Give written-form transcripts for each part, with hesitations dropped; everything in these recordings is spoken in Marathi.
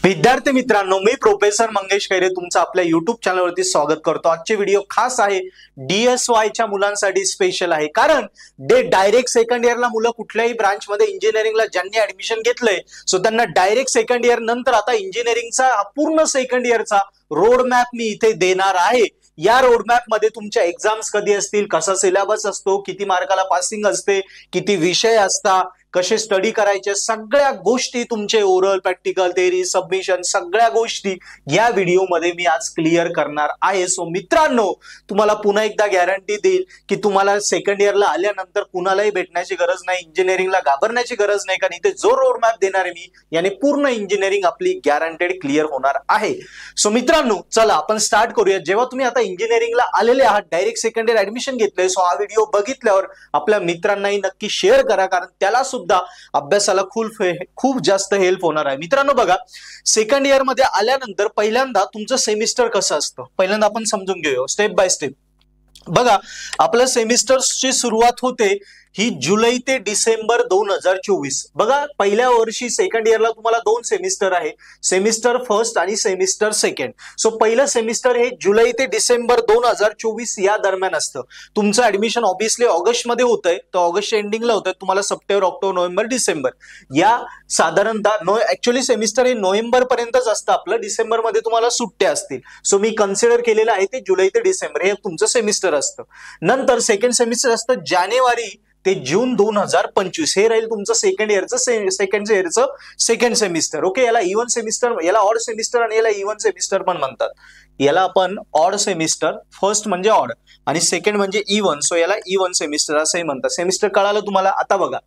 विद्यार्थी मित्रांनो, मी प्रोफेसर मंगेश खैरे तुमचं आपल्या युट्यूब चॅनलवरती स्वागत करतो। आजचे व्हिडिओ खास आहे DSY च्या मुलांसाठी स्पेशल आहे, कारण डायरेक्ट सेकंड इयरला मुलं कुठल्याही ब्रांच मध्ये इंजिनिअरिंगला ज्यांनी ऍडमिशन घेतलंय सो त्यांना डायरेक्ट सेकंड इयर नंतर आता इंजिनिअरिंगचा पूर्ण सेकंड इयरचा रोड मॅप मी इथे देणार आहे। या रोड मॅप मध्ये तुमच्या एक्झाम्स कधी असतील, कसा सिलेबस असतो, किती मार्काला पासिंग असते, किती विषय असतात, कसे स्टडी करायचे, सगळ्या गोष्टी तुमचे ओरल, प्रॅक्टिकल, थेअरी, सबमिशन सगळ्या गोष्टी या व्हिडिओ मध्ये मी आज क्लिअर करणार आहे। सो मित्रांनो, तुम्हाला पुन्हा एकदा गॅरंटी देईल की तुम्हाला सेकंड इयरला आल्यानंतर कुणालाही भेटण्याची गरज नाही, इंजिनिअरिंगला घाबरण्याची गरज नाही, कारण इथे जो रोड मॅप देणार आहे मी याने पूर्ण इंजिनिअरिंग आपली गॅरंटेड क्लिअर होणार आहे। सो मित्रांनो, चला आपण स्टार्ट करूया। जेव्हा तुम्ही आता इंजिनिअरिंगला आलेले आहात, डायरेक्ट सेकंड इयर ऍडमिशन घेतलंय, सो हा व्हिडिओ बघितल्यावर आपल्या मित्रांनाही नक्की शेअर करा, कारण त्याला सुद्धा अभ्यासाला खूप जास्त हेल्प होणार आहे। मित्रांनो बघा, सेकंड इयर मध्ये आल्यानंतर पहिल्यांदा तुमचं सेमिस्टर कसं असतं पहिल्यांदा आपण समजून घेऊया स्टेप बाय स्टेप। बघा, आपल्या सेमिस्टरची सुरुवात होते ही जुलै ते डिसेंबर 2024। बघा, पहिल्या वर्षी सेकंड इयरला तुम्हाला दोन सेमिस्टर आहे, सेमिस्टर फर्स्ट आणि सेमिस्टर सेकंड। सो पहिलं सेमिस्टर हे जुलै ते डिसेंबर 2024 या दरम्यान असतं। तुमचं ऍडमिशन ऑब्विसली ऑगस्ट मध्ये होतंय, तर ऑगस्टच्या एंडिंगला होतंय, तुम्हाला सप्टेंबर, ऑक्टोबर, नोव्हेंबर, डिसेंबर या साधारणतः ऍक्च्युअली सेमिस्टर हे नोव्हेंबर पर्यंतच असतं आपलं, डिसेंबर मध्ये तुम्हाला सुट्ट्या असतील। सो मी कन्सिडर केलेलं आहे ते जुलै ते डिसेंबर हे तुमचं सेमिस्टर असतं। नंतर सेकंड सेमिस्टर असतं जानेवारी ते जून 2025, हे राहील तुमचं सेकंड इयरचं सेकंड सेमिस्टर। ओके, याला इव्हन सेमिस्टर, याला ऑड सेमिस्टर आणि याला इव्हन सेमिस्टर पण म्हणतात। याला आपण ऑड सेमिस्टर, फर्स्ट म्हणजे ऑड आणि सेकंड म्हणजे इव्हन, सो याला इव्हन सेमिस्टर असंही म्हणतात। सेमिस्टर कळालं तुम्हाला? आता बघा,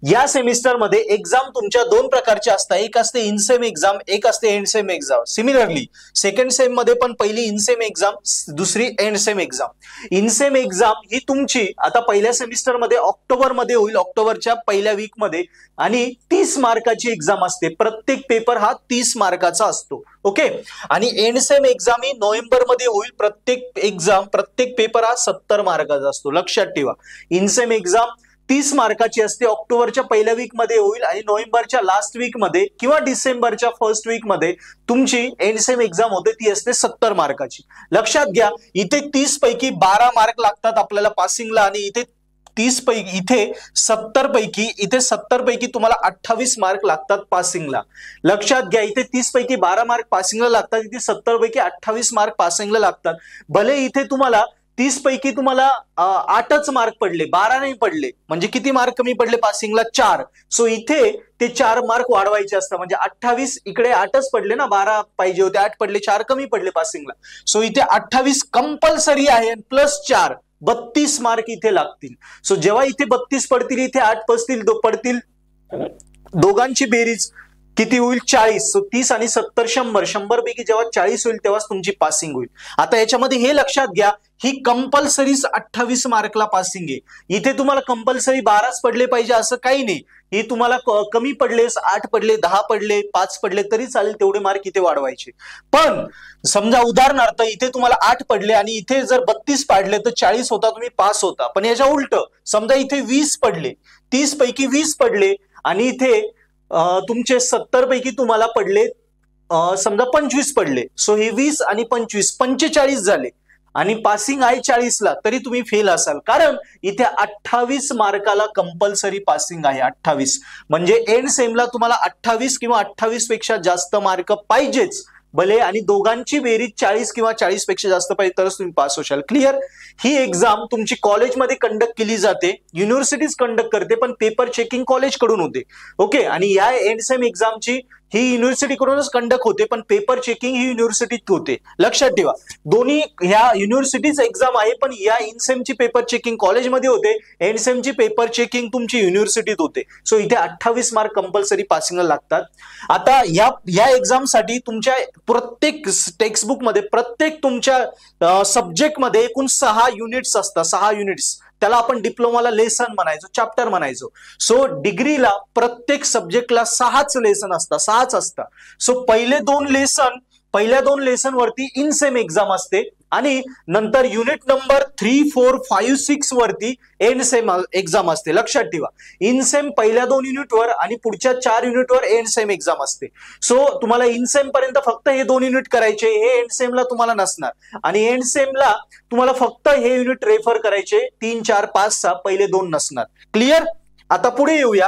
या सेमिस्टर मध्ये एक्झाम तुमच्या दोन प्रकारचे असतात, एक असते इनसेम एक्झाम, एक असते end same exam. Similarly second same मध्ये पण पहिली इनसेम एक्झाम, दुसरी एंड सेम एक्झाम। इनसेम एक्झाम ही तुमची आता पहिल्या सेमिस्टर मध्ये ऑक्टोबर मध्ये होईल, ऑक्टोबरच्या पहिल्या वीक मध्ये, आणि 30 मार्काची एक्झाम असते। प्रत्येक पेपर हा 30 मार्काचा असतो। ओके, आणि एंड सेम एक्झाम ही नोव्हेंबर मध्ये होईल। प्रत्येक पेपर हा 70 मार्काचा असतो, लक्षात ठेवा। इनसेम एक्झाम 30 मार्काची असते, ऑक्टोबरच्या पहिल्या वीक मध्ये होईल आणि नोव्हेंबरच्या लास्ट वीक मध्ये किंवा डिसेंबरच्या फर्स्ट वीक मध्ये तुमची एंड सेम एक्झाम होते, ती असते 70 मार्काची। लक्षात घ्या, इथे 30 पैकी 12 मार्क लागतात आपल्याला पासिंगला, आणि इथे 70 पैकी तुम्हाला 28 मार्क लागतात पासिंगला। लक्षात घ्या, इथे 30 पैकी 12 मार्क पासिंगला लागतात, इथे 70 पैकी 28 मार्क पासिंगला लागतात। भले इथे तुम्हाला 30 पैकी तुम्हाला 8च मार्क पडले, 12 नाही पडले, म्हणजे किती मार्क कमी पडले पासिंगला? 4। सो इथे ते 4 मार्क वाढवायचे असतात, म्हणजे 28, इकडे 8च पडले ना, 12 पाहिजे होते, 8 पडले, 4 कमी पडले पासिंगला। सो इथे 28 कंपल्सरी आहे, प्लस 4 32 मार्क इथे लागतील। सो जेव्हा इथे 32 पडतील, इथे 8 पडतील, दोघांची बेरीज किती होईल? 40। सो 30 आणि 70 100 पैकी जेव्हा 40 होईल तेव्हाच तुमची पासिंग होईल। आता याच्यामध्ये हे लक्षात घ्या, ही कंपल्सरी 28 मार्कला पासिंग आहे। इथे तुम्हाला कंपल्सरी 12च पडले पाहिजे असं काही नाही, ही तुम्हाला कमी पडले, 8 पडले, 10 पडले, 5 पडले तरी चालेल, तेवढे मार्क इथे वाढवायचे। पण समजा उदाहरणार्थ इथे तुम्हाला 8 पडले आणि इथे जर 32 पाडले तर 40 होता, तुम्ही पास होता। पण याच्या उलट समजा इथे 20 पडले, 30 पैकी 20 पडले आणि इथे तुमचे 70 पैकी तुम्हाला पडले समजा 25 पडले, सो हे 20 आणि 25 45 झाले, आणि पासिंग आहे 40ला, तरी तुम्ही फेल असाल, कारण इथे 28 मार्काला कंपल्सरी पासिंग आहे। 28 म्हणजे एंड सेमला तुम्हाला 28 किंवा 28 पेक्षा जास्त मार्क पाहिजेच, भले आणि दोघांची बेरीज 40 किंवा 40 पेक्षा जास्त पाहिजे, तरच तुम्ही पास होशाल। क्लिअर? ही एक्झाम तुमची कॉलेजमध्ये कंडक्ट केली जाते, युनिव्हर्सिटीज कंडक्ट करते, पण पेपर चेकिंग कॉलेज कडून होते। ओके, आणि या एंड सेम एक्झामची ही युनिव्हर्सिटी कडूनच कंडक्ट होते, पण पेपर चेकिंग ही युनिव्हर्सिटीत होते। लक्षात ठेवा, दोन्ही ह्या युनिव्हर्सिटीज एक्झाम आहे, पण या इनसेमची पेपर चेकिंग कॉलेजमध्ये होते, एंड सेमची पेपर चेकिंग तुमची युनिव्हर्सिटीत होते। सो इथे 28 मार्क कंपल्सरी पासिंगला लागतात। आता या एक्झामसाठी तुमच्या प्रत्येक टेक्स्टबुक मध्ये, प्रत्येक तुमच्या सब्जेक्टमध्ये एकूण 6 युनिट्स असतात, 6 युनिट्स। त्याला आपण डिप्लोमाला लेसन म्हणायचो, चॅप्टर म्हणायचो। सो डिग्रीला प्रत्येक सब्जेक्टला 6च लेसन असतात, 6च असतात। सो पहिल्या 2 लेसन वरती इनसेम एक्झाम असते, आणि नंतर युनिट नंबर 3, 4, 5, 6 वरती एंड सेम एक्झाम असते. लक्षात ठेवा, इन सेम पहिल्या 2 युनिटवर आणि पुढच्या 4 युनिटवर एंड सेम एक्झाम असते. सो तुम्हाला इन सेम पर्यंत फक्त हे 2 युनिट करायचे, हे एंड सेमला तुम्हाला नसणार. आणि एंड सेमला तुम्हाला फक्त हे युनिट रेफर करायचे, 3, 4, 5, 6 पहिले 2 नसणार. क्लिअर? आता पुढे येऊया.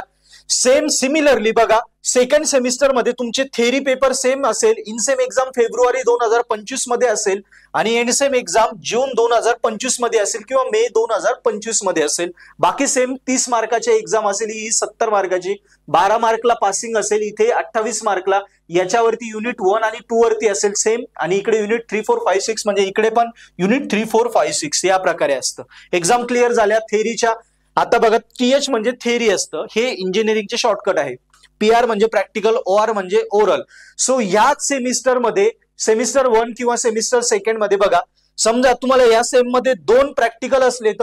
सेम सिमिलरली बघा, सेकंड सेमिस्टर मध्ये तुमचे थेरी पेपर सेम असेल. इन सेम एक्झाम फेब्रुवारी 2025 मध्ये असेल आणि एंड सेम एक्झाम जून 2025 मध्ये असेल किंवा मे 2025 मध्ये असेल. बाकी सेम 30 मार्काची एक्झाम असेल, ही 70 मार्काची. 12 मार्कला पासिंग असेल, इथे 28 मार्कला. याच्यावरती युनिट 1 आणि 2 वरती असेल सेम, आणि इकडे युनिट 3, 4, 5, 6 म्हणजे इकडे पण युनिट 3, 4, 5, 6 या प्रकारे असतं. एक्झाम क्लिअर झाल्या थेरीच्या. आता बघा, TH म्हणजे थेरी असतं, हे इंजिनिअरिंगचे शॉर्टकट आहे. PR म्हणजे प्रॅक्टिकल, OR म्हणजे ओरल. सो याच सेमिस्टर मध्ये, सेमिस्टर 1 किंवा सेमिस्टर 2 मध्ये बघा, समजा तुम्हाला या सेम मध्ये 2 प्रॅक्टिकल असले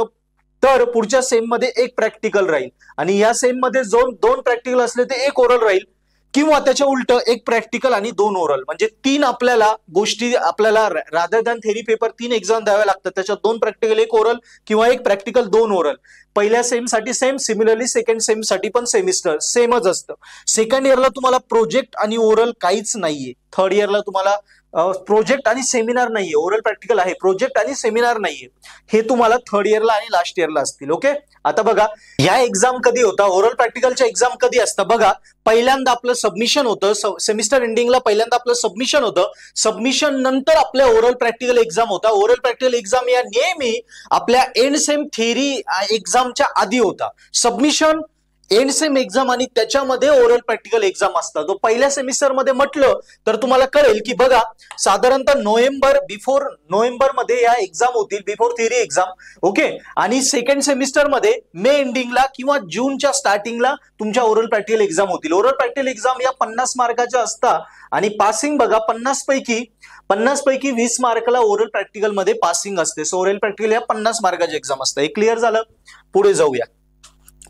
तर पुढच्या सेम मध्ये 1 प्रॅक्टिकल राहील, आणि या सेम मध्ये 2 प्रॅक्टिकल असले तर 1 ओरल राहील, किंवा त्याच्या उलट 1 प्रॅक्टिकल आणि 2 ओरल. म्हणजे 3 आपल्याला गोष्टी, आपल्याला rather than theory paper 3 exam द्याव्या लागतात. त्याच्यात 2 प्रॅक्टिकल 1 ओरल, किंवा 1 प्रॅक्टिकल 2 ओरल. पहिल्या सेम साठी सेम, सिमिलरली सेकंड सेम साठी पण सेमिस्टर सेमच असतं. सेकंड इयरला तुम्हाला प्रोजेक्ट आणि ओरल काहीच नाहीये. थर्ड इयरला तुम्हाला प्रोजेक्ट आणि सेमिनार नाहीये, ओरल प्रॅक्टिकल आहे, प्रोजेक्ट आणि सेमिनार नाहीये. हे तुम्हाला थर्ड इयरला आणि लास्ट इयरला असतील. ओके, आता बघा, या एक्झाम कधी होता, ओरल प्रॅक्टिकलच्या एक्झाम कधी असतात बघा. पहिल्यांदा आपलं सबमिशन होतं, सेमिस्टर एंडिंगला पहिल्यांदा आपलं सबमिशन होतं. सबमिशन नंतर आपल्या ओरल प्रॅक्टिकल एक्झाम होता. ओरल प्रॅक्टिकल एक्झाम या नेहमी आपल्या एंड सेम थेरी एक्झामच्या आधी होता. सबमिशन, एंड सेम एक्झाम आणि त्याच्यामध्ये ओरल प्रॅक्टिकल एक्झाम असतात. तो पहिल्या सेमिस्टर मध्ये म्हटलं तर तुम्हाला कळेल की बघा, साधारणतः बिफोर नोव्हेंबर मध्ये या एक्झाम होतील, बिफोर थेरी एक्झाम. ओके, आणि सेकंड सेमिस्टर मध्ये मे एंडिंगला किंवा जूनच्या स्टार्टिंगला तुमच्या ओरल प्रॅक्टिकल एक्झाम होतील. ओरल प्रॅक्टिकल एक्झाम या 50 मार्काच्या असतात, आणि पासिंग बघा 50 पैकी 20 मार्कला ओरल प्रॅक्टिकल मध्ये पासिंग असते. सो ओरल प्रॅक्टिकल या 50 मार्काची एक्झाम असते. हे क्लिअर झालं? पुढे जाऊया.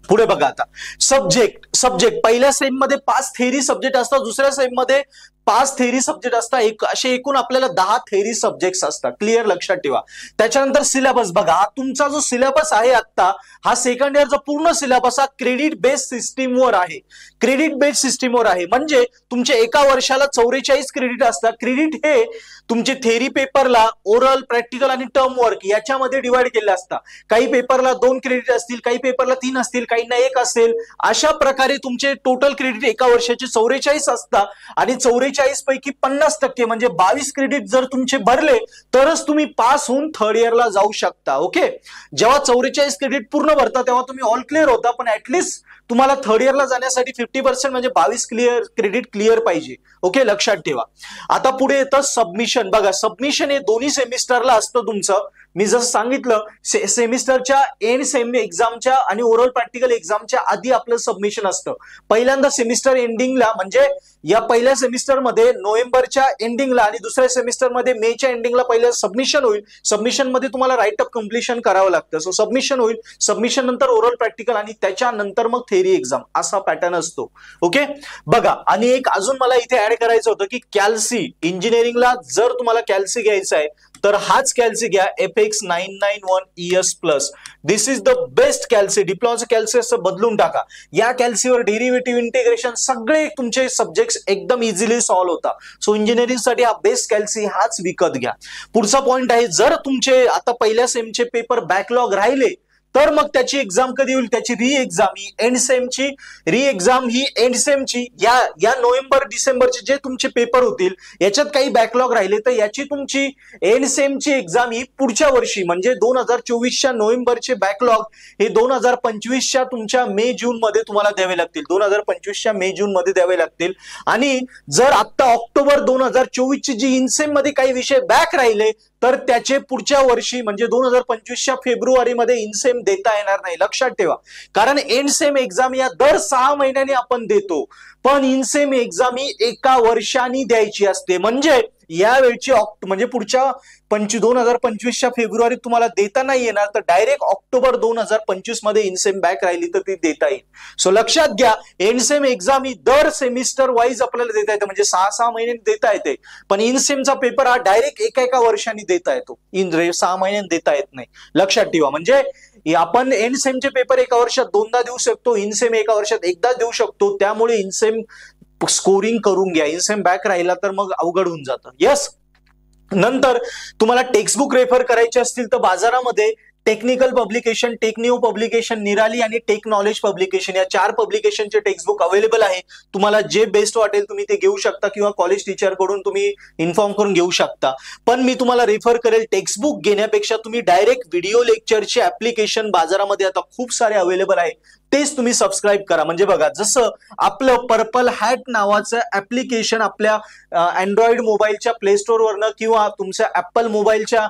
पुढे बघा, आता सब्जेक्ट पहिल्या सेम मध्ये 5 थेरी सब्जेक्ट असतात, दुसऱ्या सेम मध्ये 5 थेरी सब्जेक्ट असतात. असे एकूण आपल्याला 10 थेरी सब्जेक्ट असतात. क्लिअर? लक्षात ठेवा. त्याच्यानंतर सिलेबस बघा, हा तुमचा जो सिलेबस आहे आता, हा सेकंड इयरचा पूर्ण सिलेबस हा क्रेडिट बेस्ड सिस्टीमवर आहे. क्रेडिट बेस्ड सिस्टीमवर आहे म्हणजे तुमच्या एका वर्षाला 44 क्रेडिट असतात. क्रेडिट हे तुमचे थेरी पेपरला ओरल, प्रॅक्टिकल आणि टर्म वर्क याच्यामध्ये डिवाइड केले असतात. काही पेपरला 2 क्रेडिट असतील, काही पेपरला 3 असतील, काहींना 1 असेल. अशा प्रकारे तुमचे टोटल क्रेडिट एका वर्षाचे 44 असतात, आणि 44 पैकी 50% म्हणजे 22 क्रेडिट जर तुमचे भरले तरच तुम्ही पास होऊन थर्ड इयरला जाऊ शकता. ओके, जेव्हा 44 क्रेडिट पूर्ण भरता तेव्हा तुम्ही ऑल क्लिअर होता, पण ऍटलीस्ट तुम्हाला थर्ड इयरला जाण्यासाठी 50% म्हणजे 22 क्रेडिट क्लिअर पाहिजे. ओके, लक्षात ठेवा. आता पुढे येतं सबमिशन. बघा, सबमिशन हे दोन्ही सेमिस्टरला असतं तुमचं. मी जसं सांगितलं, सेमिस्टरच्या एंड सेम एक्झामच्या आणि ओरल प्रॅक्टिकल एक्झामच्या आधी आपलं सबमिशन असतं. पहिल्यांदा सेमिस्टर एंडिंगला, म्हणजे या पहिल्या सेमिस्टरमध्ये नोव्हेंबरच्या एंडिंगला आणि दुसऱ्या सेमिस्टरमध्ये मेच्या एंडिंगला पहिलं सबमिशन होईल. सबमिशन मध्ये तुम्हाला राईट ऑफ कम्प्लिशन करावं लागतं. सो सबमिशन होईल, सबमिशन नंतर ओरल प्रॅक्टिकल आणि त्याच्यानंतर मग थेरी एक्झाम, असा पॅटर्न असतो. ओके, बघा, आणि एक अजून मला इथे ऍड करायचं होतं की कॅल्सी, इंजिनिअरिंगला जर तुम्हाला कॅल्सी घ्यायचं आहे तर हाच कॅल्सी घ्या, FX 991ES+. This is the best calci. डिप्लोमाचं कॅल्सी असं बदलून टाका. या कॅल्सीवर डेरिव्हेटिव्ह, इंटिग्रेशन सगळे तुमचे सब्जेक्ट्स एकदम इझिली सॉल्व्ह होता. सो इंजिनिअरिंग साठी हा बेस्ट कॅल्सी, हाच विकत घ्या. पुढचा पॉइंट आहे, जर तुमचे आता पहिल्या सेमचे पेपर बॅकलॉग राहिले तर मग त्याची एक्झाम कधी होईल, त्याची री एक्झाम ही एंड सेमची, री एक्झाम ही एंड सेमची या नोव्हेंबर डिसेंबरचे जे तुमचे पेपर होतील, याच्यात काही बॅकलॉग राहिले तर याची तुमची एंड सेमची एक्झाम ही पुढच्या वर्षी म्हणजे 2024च्या नोव्हेंबरचे बॅकलॉग हे 2025च्या तुमच्या मे जून मध्ये तुम्हाला द्यावे लागतील. 2025च्या मे जून मध्ये द्यावे लागतील. आणि जर आता ऑक्टोबर 2024ची जी इनसेम मध्ये काही विषय बॅक राहिले तर त्याचे पुढच्या वर्षी म्हणजे 2025च्या फेब्रुवारीमध्ये इनसेम देता येणार नाही. लक्षात ठेवा, कारण एंड सेम एक्झाम या दर 6 महिन्यांनी आपण देतो, पण इनसेम एक्झाम ही एका वर्षाने द्यायची असते. म्हणजे यावेळची म्हणजे पुढच्या 2025च्या फेब्रुवारीत तुम्हाला देता नाही येणार, तर डायरेक्ट ऑक्टोबर 2025 मध्ये इनसेम बॅक राहिली तर ती देता येईल. सो लक्षात घ्या, एंडसेम एक्झाम ही दर सेमिस्टर वाईज आपल्याला देता येते, म्हणजे 6 महिन्यांनी देता येते. पण इनसेमचा पेपर हा डायरेक्ट एका वर्षांनी देता येतो, 6 महिन्यांनी देता येत नाही. लक्षात ठेवा, म्हणजे आपण एंडसेमचे पेपर एका वर्षात 2दा देऊ शकतो, इनसेम एका वर्षात एकदा देऊ शकतो. त्यामुळे इनसेम स्कोरिंग करून घ्या. इनसेम बॅक राहिला तर मग अवघड होऊन जातं. यस. नंतर तुम्हाला टेक्स्टबुक रेफर करायचे असतील तर बाजारामध्ये टेक्निकल पब्लिकेशन, टेक्निओ पब्लिकेशन, निराली आणि टेक नॉलेज पब्लिकेशन या 4 पब्लिकेशनचे टेक्स्टबुक अवेलेबल आहे. तुम्हाला जे बेस्ट वाटेल तुम्ही ते घेऊ शकता किंवा कॉलेज टीचर कडून तुम्ही इन्फॉर्म करून घेऊ शकता. पण मी तुम्हाला रेफर करेल टेक्स्टबुक घेण्यापेक्षा तुम्ही डायरेक्ट व्हिडिओ लेक्चरचे ऍप्लिकेशन बाजारामध्ये आता खूप सारे अवेलेबल आहे, तेच तुम्ही सबस्क्राईब करा. म्हणजे बघा, जसं आपलं पर्पल हॅट नावाचं ऍप्लिकेशन आपल्या अँड्रॉइड मोबाईलच्या प्ले स्टोअरवरनं किंवा तुमच्या ऍपल मोबाईलच्या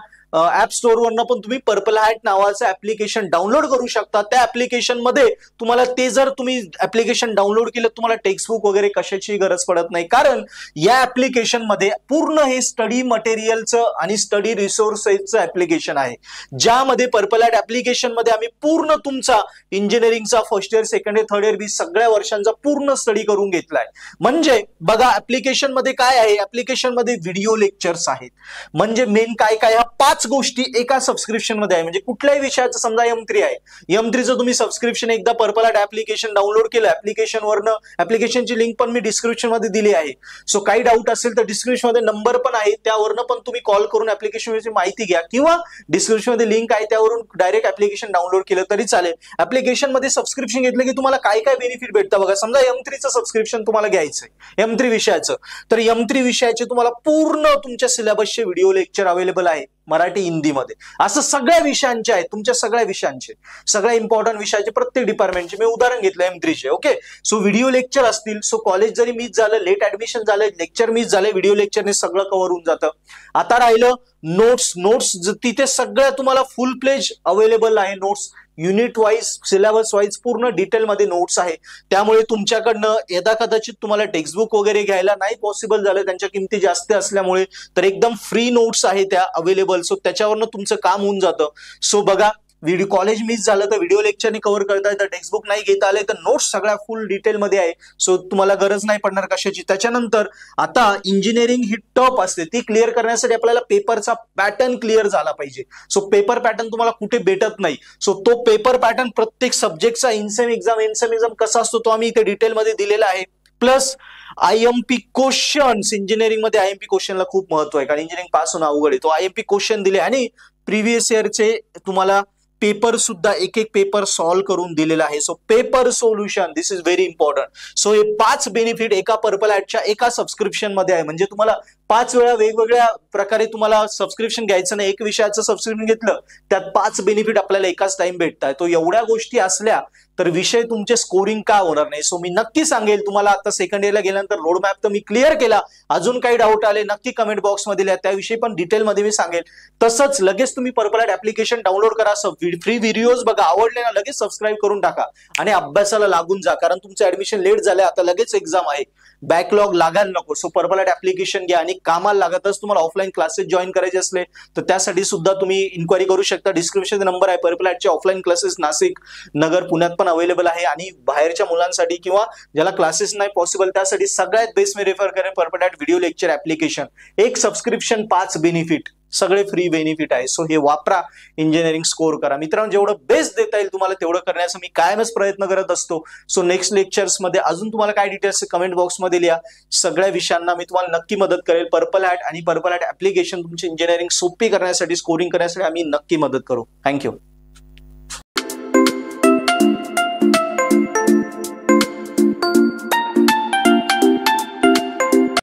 ऍप स्टोअरवरनं पण तुम्ही पर्पल हॅट नावाचं ऍप्लिकेशन डाउनलोड करू शकता. त्या ऍप्लिकेशन मध्ये तुम्हाला जर तुम्ही ऍप्लिकेशन डाउनलोड केलं, तुम्हाला टेक्स्टबुक वगैरे कशाची गरज पडत नाही, कारण या ऍप्लिकेशन मध्ये पूर्ण हे स्टडी मटेरियलचं आणि स्टडी रिसोर्सेसचं ऍप्लिकेशन आहे, ज्यामध्ये पर्पल हॅट ऍप्लिकेशन मध्ये आम्ही पूर्ण तुमचा इंजिनिअरिंगचा first year, second year, third year, बी सगळ्या वर्षांचा पूर्ण स्टडी करून घेतलाय. म्हणजे बघा, ऍप्लिकेशन मध्ये काय आहे, ऍप्लिकेशन मध्ये व्हिडिओ लेक्चर्स आहेत. म्हणजे मेन काय काय, ह्या 5 गोष्टी एका सबस्क्रिप्शन मध्ये आहे. म्हणजे कुठल्याही विषयाचं, समजा M3 आहे, M3चं तुम्ही सबस्क्रिप्शन एकदा पर्पल हॅट ऍप्लिकेशन डाउनलोड केलं, ऍप्लिकेशनची लिंक पण मी डिस्क्रिप्शन मध्ये दिली आहे. सो काही डाऊट असेल तर डिस्क्रिप्शन मध्ये नंबर पण आहे, त्यावरनं पण तुम्ही कॉल करून ऍप्लिकेशनची माहिती घ्या, किंवा डिस्क्रिप्शन मध्ये लिंक आहे त्यावरून डायरेक्ट ऍप्लिकेशन डाउनलोड केलं तरी चालेल. ऍप्लिकेशन मध्ये सबस्क्रिप्शन घेतलं की तुम्हाला काय काय बेनिफिट भेटतं बघा. समजा M3चं सबस्क्रिप्शन तुम्हाला घ्यायचंय, M3 विषयाचं, तर M3 विषयाचे तुम्हाला पूर्ण तुमच्या सिलेबसचे व्हिडिओ लेक्चर अवेलेबल आहे, मराठी, हिंदीमध्ये. असं सगळ्या विषयांचे आहेत, तुमच्या सगळ्या विषयांचे, सगळ्या इम्पॉर्टंट विषयाचे, प्रत्येक डिपार्टमेंटचे मी उदाहरण घेतलं M3चे. ओके. सो व्हिडिओ लेक्चर असतील, सो कॉलेज जरी मिस झालं, लेट ऍडमिशन झालं, लेक्चर मिस झाले, व्हिडिओ लेक्चरने सगळं कव्हर होऊन जातं. आता राहिलं नोट्स, तिथे सगळ्या तुम्हाला फुल प्लेज अवेलेबल आहे. Notes unit wise, syllabus wise पूर्ण डिटेलमध्ये नोट्स आहे. त्यामुळे तुमच्याकडनं यदा कदाचित तुम्हाला टेक्स्टबुक वगैरे घ्यायला नाही पॉसिबल झालं, त्यांच्या किमती जास्त असल्यामुळे, तर एकदम फ्री नोट्स आहे त्या अवेलेबल. सो त्याच्यावरनं तुमचं काम होऊन जातं. सो बघा, व्हिडिओ कॉलेज मिस झालं तर व्हिडिओ लेक्चरने कव्हर करता येतं, टेक्स्टबुक नाही घेता आले तर नोट्स सगळ्या फुल डिटेलमध्ये आहे. सो तुम्हाला गरज नाही पडणार कशाची. त्याच्यानंतर आता इंजिनिअरिंग ही टफ असते, ती क्लिअर करण्यासाठी आपल्याला पेपरचा पॅटर्न क्लिअर झाला पाहिजे. सो पेपर पॅटर्न तुम्हाला कुठे भेटत नाही. सो तो पेपर पॅटर्न प्रत्येक सब्जेक्टचा एंडसेम एक्झाम कसा असतो तो आम्ही इथे डिटेलमध्ये दिलेला आहे. प्लस IMP क्वेश्चन्स, इंजिनिअरिंग मध्ये IMP क्वेश्चनला खूप महत्व आहे, कारण इंजिनिअरिंग पास होणं अवघड आहे. तो IMP क्वेश्चन दिले आणि प्रिव्हियस इयरचे तुम्हाला पेपर सुद्धा एक पेपर सॉल्व्ह करून दिलेला आहे. So paper solution, this is very important. So हे 5 बेनिफिट एका पर्पल हॅटच्या एका सबस्क्रिप्शन मध्ये आहे. म्हणजे तुम्हाला 5 वेळा वेगवेगळ्या प्रकारे तुम्हाला सबस्क्रिप्शन घ्यायचं नाही, एक विषयाचं सबस्क्रिप्शन घेतलं त्यात 5 बेनिफिट आपल्याला एकाच टाइम भेटताय. तो एवढ्या गोष्टी असल्या तर विषय तुमचे स्कोरिंग का होणार नाही. सो मी नक्की सांगेल तुम्हाला, आता सेकंड इयरला गेल्यानंतर रोड मॅप तर मी क्लिअर केला, अजून काही डाऊट आले नक्की कमेंट बॉक्समध्ये लिहा, त्याविषयी पण डिटेलमध्ये मी सांगेल. तसंच लगेच तुम्ही पर्पल हॅट ऍप्लिकेशन डाउनलोड करा, फ्री व्हिडिओज बघा, आवडले ना लगेच सबस्क्राईब करून टाका आणि अभ्यासाला लागून जा, कारण तुमचं ऍडमिशन लेट झालंय, आता लगेच एक्झाम आहे, बॅकलॉग लागायला नको. सो पर्पल हॅट ऍप्लिकेशन घ्या आणि कामाला लागतच तुम्हाला ऑफलाईन क्लासेस जॉईन करायचे असले तर त्यासाठी सुद्धा तुम्ही इन्क्वायरी करू शकता. डिस्क्रिप्शन नंबर आहे. पर्पल हॅटचे ऑफलाईन क्लासेस नाशिक, नगर, पुण्यात पण अवेलेबल आहे, आणि बाहेरच्या मुलांसाठी किंवा ज्याला क्लासेस नाही पॉसिबल त्यासाठी सगळ्यात बेस्ट मी रेफर करेन purple hat video lecture application. एक सबस्क्रिप्शन 5 बेनिफिट, सगळे फ्री बेनिफिट आहे. सो हे वापरा, इंजिनिअरिंग स्कोर करा. मित्रांनो, जेवढं बेस्ट देता येईल तुम्हाला तेवढं करण्याचा मी कायमच प्रयत्न करत असतो. सो नेक्स्ट लेक्चर्स मध्ये अजून तुम्हाला काय डिटेल्स कमेंट बॉक्समध्ये लिहा, सगळ्या विषयांना मी तुम्हाला नक्की मदत करेल. पर्पल हॅट आणि पर्पल हॅट ऍप्लिकेशन तुमची इंजिनिअरिंग सोपी करण्यासाठी, स्कोरिंग करण्यासाठी आम्ही नक्की मदत करू. थँक्यू.